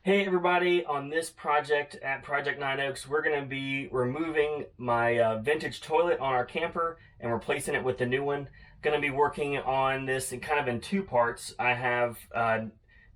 Hey everybody, on this project at Project 9 Oaks, we're going to be removing my vintage toilet on our camper and replacing it with the new one. Going to be working on this in two parts. I have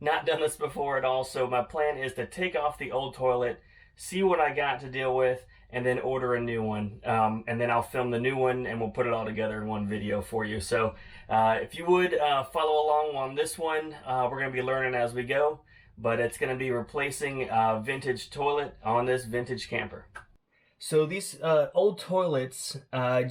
not done this before at all, so my plan is to take off the old toilet, see what I got to deal with, and then order a new one. And then I'll film the new one and we'll put it all together in one video for you. So if you would follow along on this one, we're going to be learning as we go. But it's going to be replacing a vintage toilet on this vintage camper. So these old toilets, I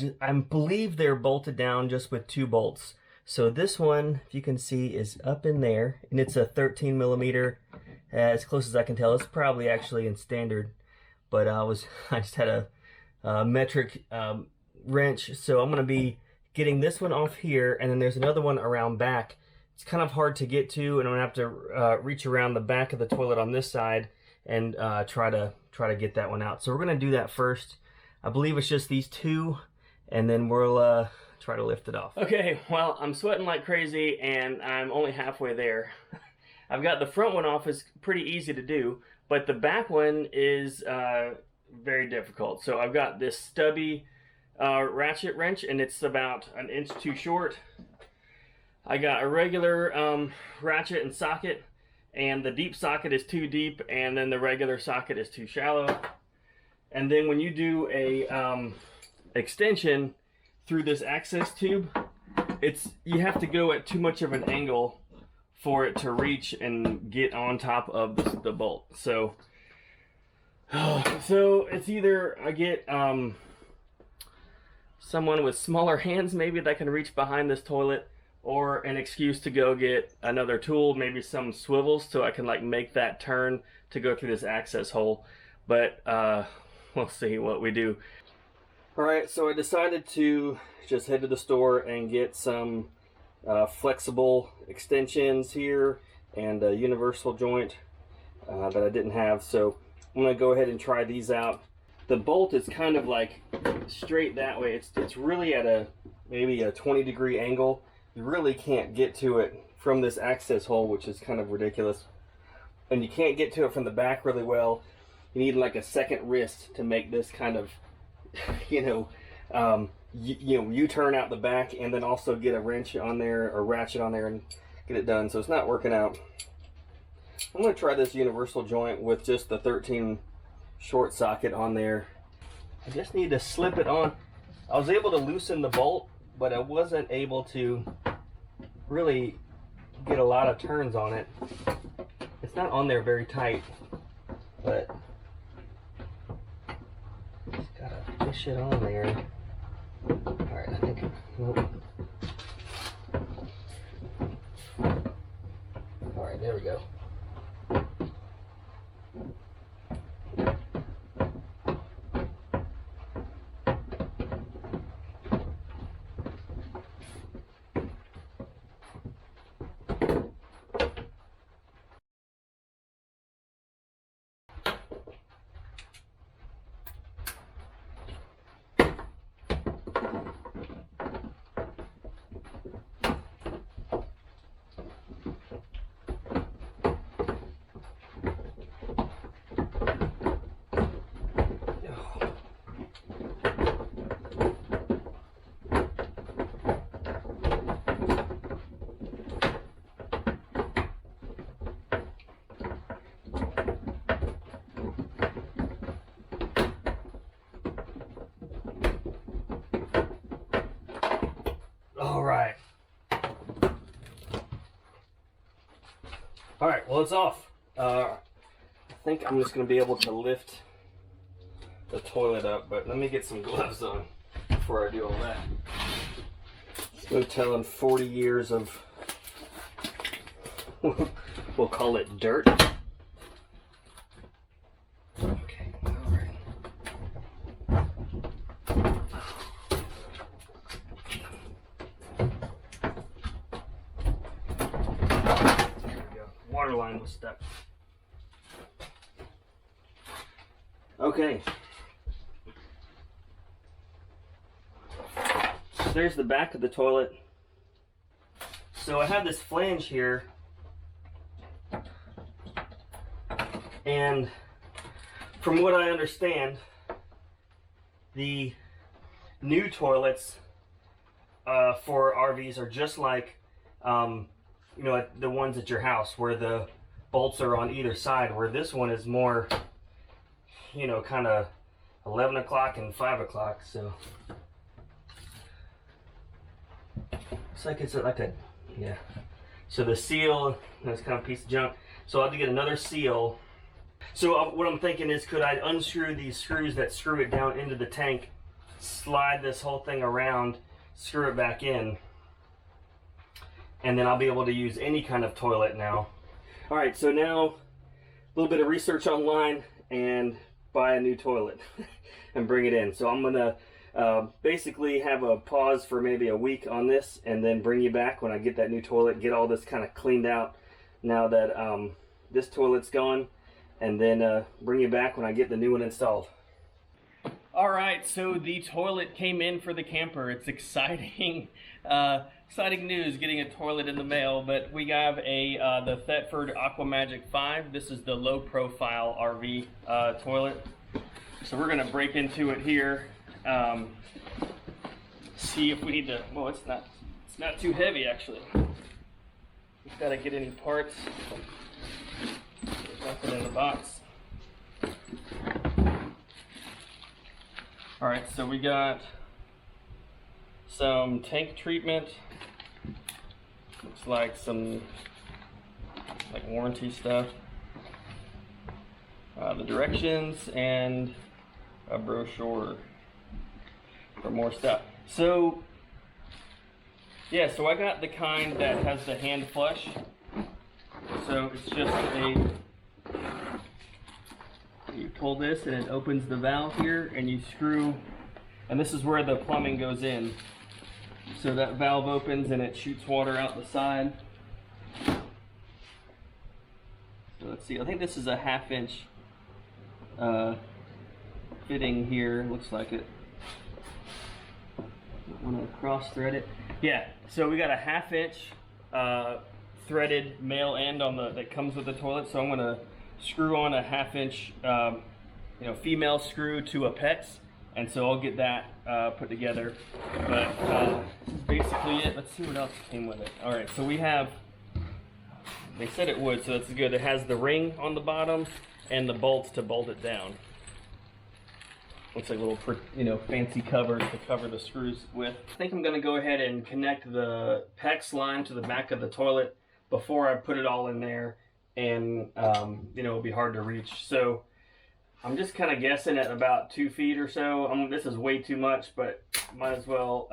believe they're bolted down just with 2 bolts. So this one, if you can see, is up in there, and it's a 13 millimeter, as close as I can tell. It's probably actually in standard, but I just had a metric wrench, so I'm going to be getting this one off here, and then there's another one around back. It's kind of hard to get to, and I'm gonna have to reach around the back of the toilet on this side and try to get that one out. So we're gonna do that first. I believe it's just these 2, and then we'll try to lift it off. Okay, well, I'm sweating like crazy, and I'm only halfway there. I've got the front one off, is pretty easy to do, but the back one is very difficult. So I've got this stubby ratchet wrench, and it's about 1 inch too short. I got a regular ratchet and socket, and the deep socket is too deep, and then the regular socket is too shallow. And then when you do a extension through this access tube, you have to go at too much of an angle for it to reach and get on top of the bolt. So it's either I get someone with smaller hands maybe that can reach behind this toilet, or an excuse to go get another tool, maybe some swivels, so I can like make that turn to go through this access hole. But we'll see what we do. Alright, so I decided to just head to the store and get some flexible extensions here and a universal joint that I didn't have. So I'm going to go ahead and try these out. The bolt is kind of like straight that way. It's really at maybe a 20-degree angle. You really can't get to it from this access hole, which is kind of ridiculous. And you can't get to it from the back really well. You need like a second wrist to make this kind of, U-turn out the back, and then also get a wrench on there or ratchet on there and get it done. So it's not working out. I'm going to try this universal joint with just the 13 short socket on there. I just need to slip it on. I was able to loosen the bolt, but I wasn't able to really get a lot of turns on it. It's not on there very tight, but just gotta push it on there. Alright, I think, nope. Alright, there we go. Alright, well, it's off. I think I'm just going to be able to lift the toilet up, but let me get some gloves on before I do all that. No telling 40 years of, we'll call it dirt. Okay, alright. Water line was stuck. Okay. So there's the back of the toilet. So I have this flange here And from what I understand, the new toilets for RVs are just like you know, the ones at your house where the bolts are on either side, where this one is more, you know, kind of 11 o'clock and 5 o'clock. So it's like yeah. So the seal, that's kind of a piece of junk. So I'll have to get another seal. So what I'm thinking is, could I unscrew these screws that screw it down into the tank, slide this whole thing around, screw it back in, and then I'll be able to use any kind of toilet now. All right, so now a little bit of research online and buy a new toilet and bring it in. So I'm gonna basically have a pause for maybe a week on this, and then bring you back when I get that new toilet, get all this kind of cleaned out now that this toilet's gone, and then bring you back when I get the new one installed. All right, so the toilet came in for the camper. It's exciting, exciting news getting a toilet in the mail. But we have the Thetford Aqua-Magic 5. This is the low profile RV toilet. So we're gonna break into it here. See if we need to. Well, it's not too heavy actually. Just gotta get any parts. There's nothing in the box. All right, so we got some tank treatment. Looks like some warranty stuff. The directions and a brochure for more stuff. So yeah, so I got the kind that has the hand flush. So it's just you pull this and it opens the valve here, and you screw, and this is where the plumbing goes in. So that valve opens and it shoots water out the side. So let's see, I think this is a 1/2 inch fitting here, looks like it. I want to cross thread it. Yeah, so we got a 1/2 inch threaded male end on that comes with the toilet. So I'm going to screw on a 1/2 inch female screw to a PEX, and so I'll get that put together. But this is basically it. Let's see what else came with it. All right, so we have, they said it would, so that's good. It has the ring on the bottom and the bolts to bolt it down. Looks like a little, fancy covers to cover the screws with. I think I'm gonna go ahead and connect the PEX line to the back of the toilet before I put it all in there, and it'll be hard to reach. So I'm just kind of guessing at about 2 feet or so. This is way too much, but might as well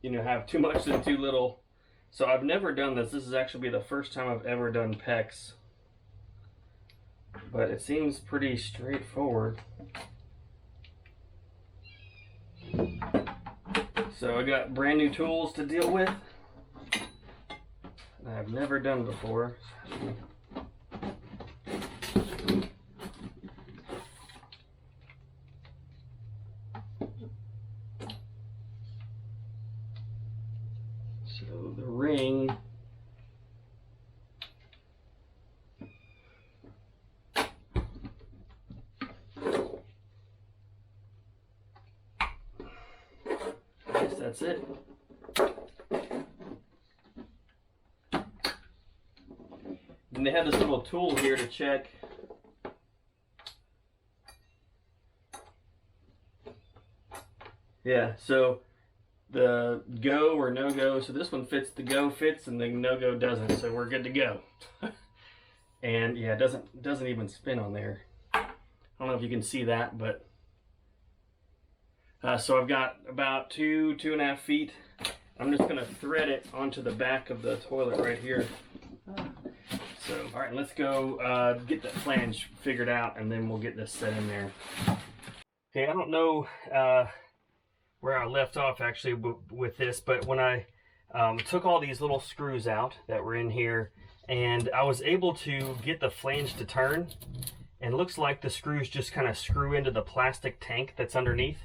have too much than too little. So I've never done this. This is actually the first time I've ever done PEX, but it seems pretty straightforward. So I got brand new tools to deal with that I've never done before. So the ring, I guess that's it. And they have this little tool here to check. Yeah, so the go or no go. So this one fits, the go fits, and the no go doesn't. So we're good to go. And yeah, it doesn't even spin on there. I don't know if you can see that, but so I've got about 2.5 feet. I'm just gonna thread it onto the back of the toilet right here. So, all right, let's go get the flange figured out, and then we'll get this set in there. Okay, I don't know where I left off actually with this, but when I took all these little screws out that were in here, and I was able to get the flange to turn, and it looks like the screws just kind of screw into the plastic tank that's underneath,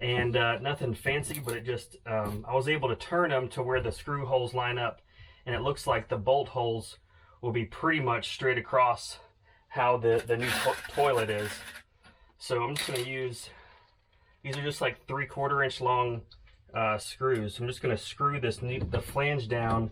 and nothing fancy, but it just, I was able to turn them to where the screw holes line up, and it looks like the bolt holes will be pretty much straight across how the new toilet is. So I'm just going to use, these are just like 3/4 inch long screws. So I'm just going to screw the flange down.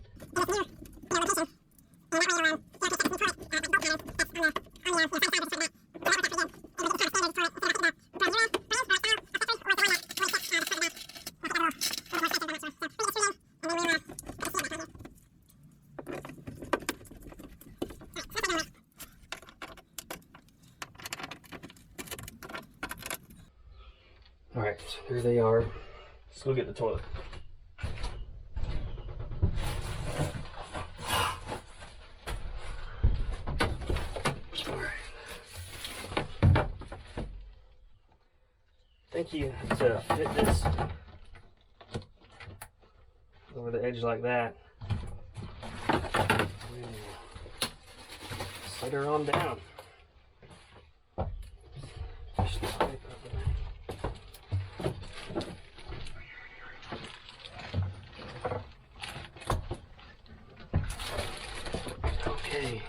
All right, so here they are. Let's go get the toilet. All right. I think you have to fit this over the edge like that. Set her on down. Push the pipe over there. Okay.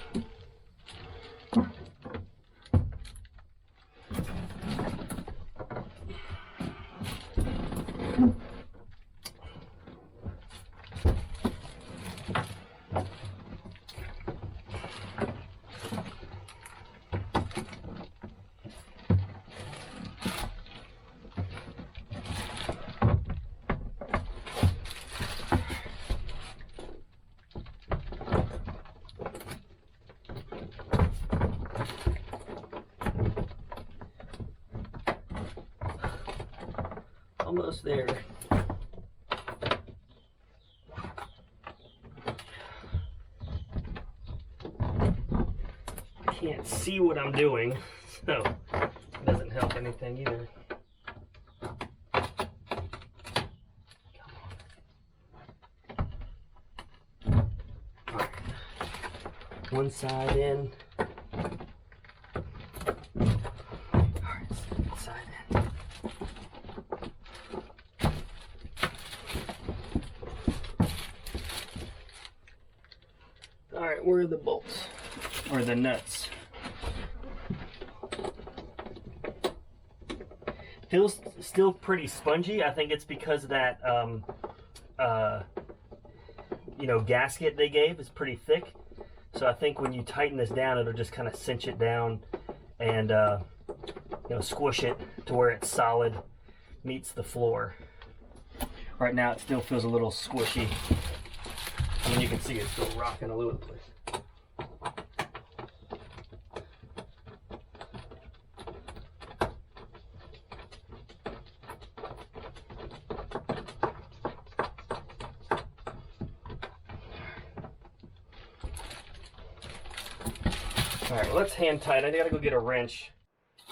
Almost there. Can't see what I'm doing, so it doesn't help anything either. All right. One side in. Alright, where are the bolts? Or the nuts? Feels still pretty spongy. I think it's because of that, gasket they gave is pretty thick. So I think when you tighten this down, it'll just kind of cinch it down and, squish it to where it's solid, meets the floor. Right now it still feels a little squishy. I mean, you can see it's still rocking all over the place. All right, well, let's hand tight. I gotta go get a wrench.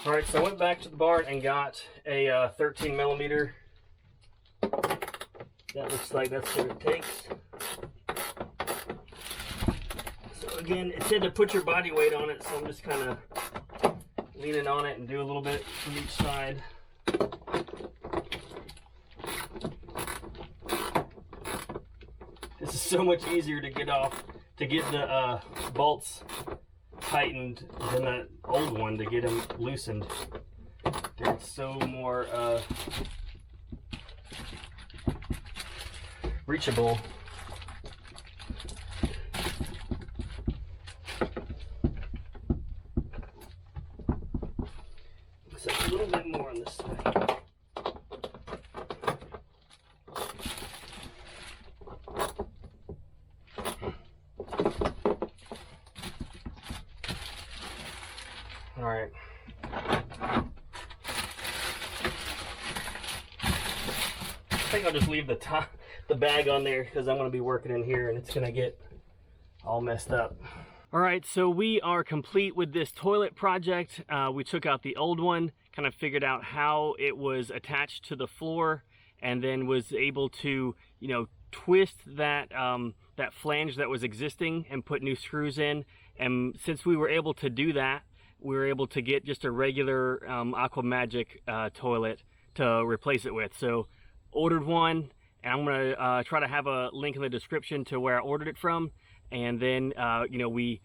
All right, so I went back to the barn and got a 13 millimeter. That looks like that's what it takes. Again, it said to put your body weight on it, so I'm just kind of leaning on it and do a little bit from each side. This is so much easier to get the bolts tightened than the old one to get them loosened. It's so more reachable. So a little bit more on this side. All right. I think I'll just leave the bag on there because I'm going to be working in here and it's going to get all messed up. All right, so we are complete with this toilet project. We took out the old one, kind of figured out how it was attached to the floor, and then was able to, twist that that flange that was existing and put new screws in. And since we were able to do that, we were able to get just a regular Aqua-Magic toilet to replace it with. So ordered one, and I'm gonna try to have a link in the description to where I ordered it from. And then we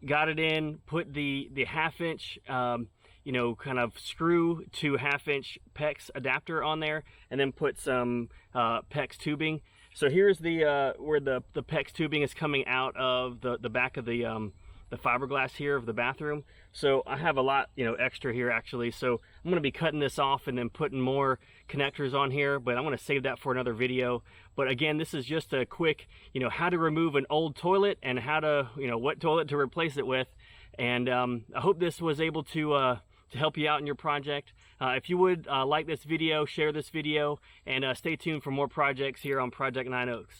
got it in, put the half-inch you know, kind of screw to half-inch PEX adapter on there, and then put some PEX tubing. So here's the where the PEX tubing is coming out of the back of the fiberglass here of the bathroom. So I have a lot, you know, extra here actually. So I'm going to be cutting this off and then putting more connectors on here, but I'm going to save that for another video. But again, this is just a quick, you know, how to remove an old toilet and how to, you know, what toilet to replace it with. And I hope this was able to help you out in your project. If you would like this video, share this video, and stay tuned for more projects here on Project 9 Oaks.